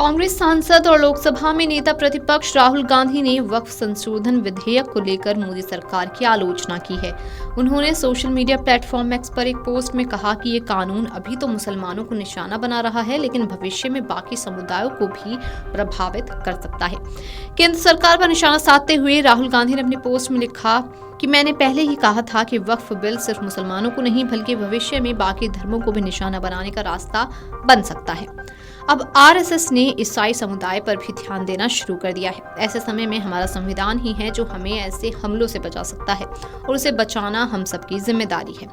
कांग्रेस सांसद और लोकसभा में नेता प्रतिपक्ष राहुल गांधी ने वक्फ संशोधन विधेयक को लेकर मोदी सरकार की आलोचना की है। उन्होंने सोशल मीडिया प्लेटफॉर्म एक्स पर एक पोस्ट में कहा कि ये कानून अभी तो मुसलमानों को निशाना बना रहा है, लेकिन भविष्य में बाकी समुदायों को भी प्रभावित कर सकता है। केंद्र सरकार पर निशाना साधते हुए राहुल गांधी ने अपने पोस्ट में लिखा कि मैंने पहले ही कहा था कि वक्फ बिल सिर्फ मुसलमानों को नहीं बल्कि भविष्य में बाकी धर्मों को भी निशाना बनाने का रास्ता बन सकता है। अब आरएसएस ने ईसाई समुदाय पर भी ध्यान देना शुरू कर दिया है। ऐसे समय में हमारा संविधान ही है जो हमें ऐसे हमलों से बचा सकता है और उसे बचाना हम सबकी जिम्मेदारी है।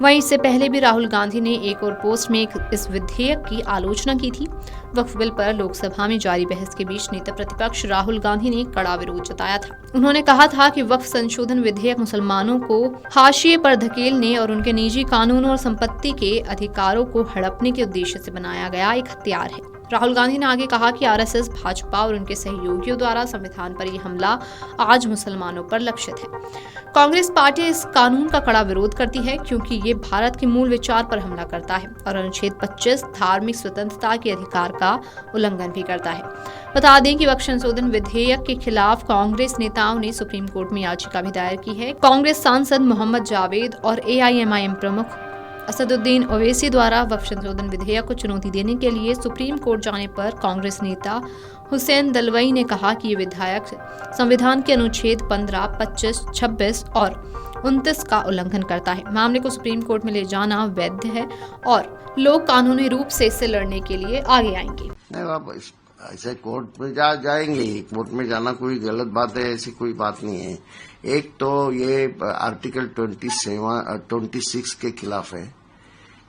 वहीं इससे पहले भी राहुल गांधी ने एक और पोस्ट में इस विधेयक की आलोचना की थी। वक्फ बिल पर लोकसभा में जारी बहस के बीच नेता प्रतिपक्ष राहुल गांधी ने कड़ा विरोध जताया था। उन्होंने कहा था कि वक्फ संशोधन विधेयक मुसलमानों को हाशिए पर धकेलने और उनके निजी कानूनों और संपत्ति के अधिकारों को हड़पने के उद्देश्य से बनाया गया एक हथियार है। राहुल गांधी ने आगे कहा कि आरएसएस, भाजपा और उनके सहयोगियों द्वारा संविधान पर यह हमला आज मुसलमानों पर लक्षित है। कांग्रेस पार्टी इस कानून का कड़ा विरोध करती है क्योंकि ये भारत के मूल विचार पर हमला करता है और अनुच्छेद 25 धार्मिक स्वतंत्रता के अधिकार का उल्लंघन भी करता है। बता दें कि वक्फ संशोधन विधेयक के खिलाफ कांग्रेस नेताओं ने सुप्रीम कोर्ट में याचिका भी दायर की है। कांग्रेस सांसद मोहम्मद जावेद और एआईएमआईएम प्रमुख असदुद्दीन ओवैसी द्वारा वक्फ संशोधन विधेयक को चुनौती देने के लिए सुप्रीम कोर्ट जाने पर कांग्रेस नेता हुसैन दलवाई ने कहा कि ये विधेयक संविधान के अनुच्छेद 15, 25, 26 और 29 का उल्लंघन करता है। मामले को सुप्रीम कोर्ट में ले जाना वैध है और लोग कानूनी रूप से इससे लड़ने के लिए आगे आएंगे। नहीं, ऐसे कोर्ट में जाएंगे। कोर्ट में जाना कोई गलत बात है, ऐसी कोई बात नहीं है। एक तो ये आर्टिकल 26 के खिलाफ है।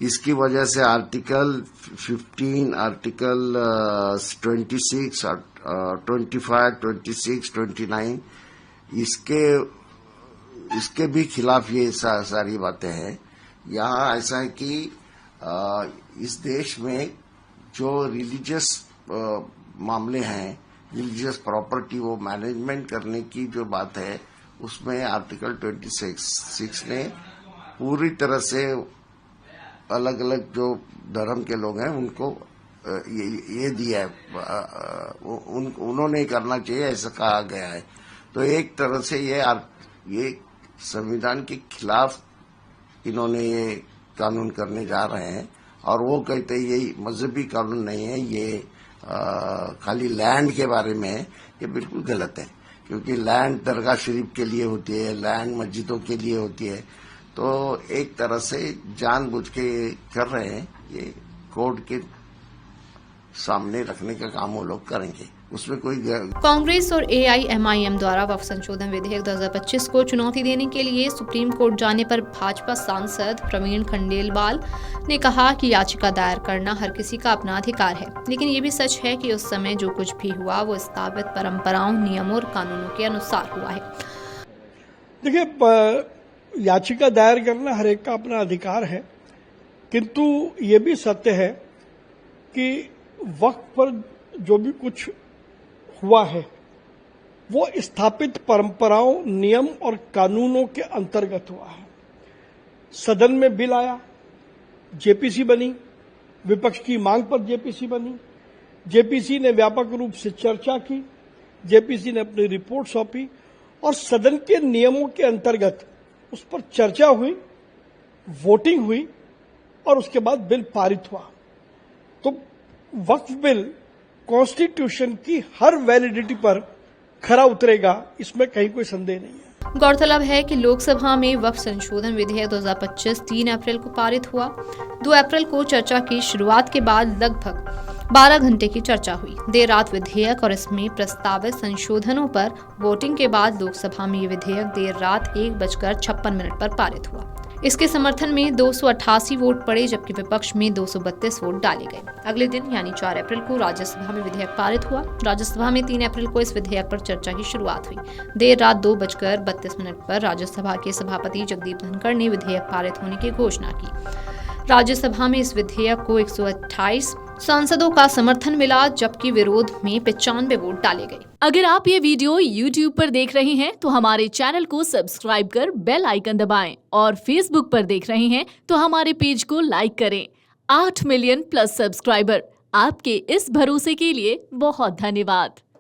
इसकी वजह से आर्टिकल 15, आर्टिकल 26, 25, 26, 29 इसके भी खिलाफ ये सारी बातें हैं। यहाँ ऐसा है कि इस देश में जो रिलीजियस मामले हैं, रिलीजियस प्रॉपर्टी वो मैनेजमेंट करने की जो बात है, उसमें आर्टिकल 26 ने पूरी तरह से अलग अलग जो धर्म के लोग हैं उनको ये दिया है। उन्होंने करना चाहिए ऐसा कहा गया है। तो एक तरह से ये संविधान के खिलाफ इन्होंने ये कानून करने जा रहे हैं और वो कहते हैं ये मजहबी कानून नहीं है, ये खाली लैंड के बारे में है। ये बिल्कुल गलत है क्योंकि लैंड दरगाह शरीफ के लिए होती है, लैंड मस्जिदों के लिए होती है। तो एक तरह से जानबूझ के कर रहे हैं। ये कोर्ट के सामने रखने का काम वो लोग करेंगे, उसमें कोई कांग्रेस और एआईएमआईएम द्वारा वक्फ संशोधन विधेयक 2025 को चुनौती देने के लिए सुप्रीम कोर्ट जाने पर भाजपा सांसद प्रवीण खंडेलवाल ने कहा कि याचिका दायर करना हर किसी का अपना अधिकार है, लेकिन ये भी सच है कि उस समय जो कुछ भी हुआ वो स्थापित परंपराओं, नियमों और कानूनों के अनुसार हुआ है। देखिए, याचिका दायर करना हर एक का अपना अधिकार है, किंतु ये भी सत्य है कि वक्फ पर जो भी कुछ हुआ है वो स्थापित परंपराओं, नियम और कानूनों के अंतर्गत हुआ है। सदन में बिल आया, जेपीसी बनी, विपक्ष की मांग पर जेपीसी बनी, जेपीसी ने व्यापक रूप से चर्चा की, जेपीसी ने अपनी रिपोर्ट सौंपी और सदन के नियमों के अंतर्गत उस पर चर्चा हुई, वोटिंग हुई और उसके बाद बिल पारित हुआ। तो वक्फ बिल कॉन्स्टिट्यूशन की हर वैलिडिटी पर खरा उतरेगा, इसमें कहीं कोई संदेह नहीं है। गौरतलब है कि लोकसभा में वक्फ संशोधन विधेयक 2025 3 अप्रैल को पारित हुआ। 2 अप्रैल को चर्चा की शुरुआत के बाद लगभग 12 घंटे की चर्चा हुई। देर रात विधेयक और इसमें प्रस्तावित संशोधनों पर वोटिंग के बाद लोकसभा में ये विधेयक देर रात 1:56 पर पारित हुआ। इसके समर्थन में 288 वोट पड़े, जबकि विपक्ष में 232 वोट डाले गए। अगले दिन यानी 4 अप्रैल को राज्यसभा में विधेयक पारित हुआ। राज्यसभा में 3 अप्रैल को इस विधेयक पर चर्चा की शुरुआत हुई। देर रात 2:32 पर राज्यसभा के सभापति जगदीप धनखड़ ने विधेयक पारित होने की घोषणा की। राज्यसभा में इस विधेयक को 128 सांसदों का समर्थन मिला, जबकि विरोध में 95 वोट डाले गए। अगर आप ये वीडियो YouTube पर देख रहे हैं तो हमारे चैनल को सब्सक्राइब कर बेल आइकन दबाएं और Facebook पर देख रहे हैं तो हमारे पेज को लाइक करें। 8 मिलियन प्लस सब्सक्राइबर, आपके इस भरोसे के लिए बहुत धन्यवाद।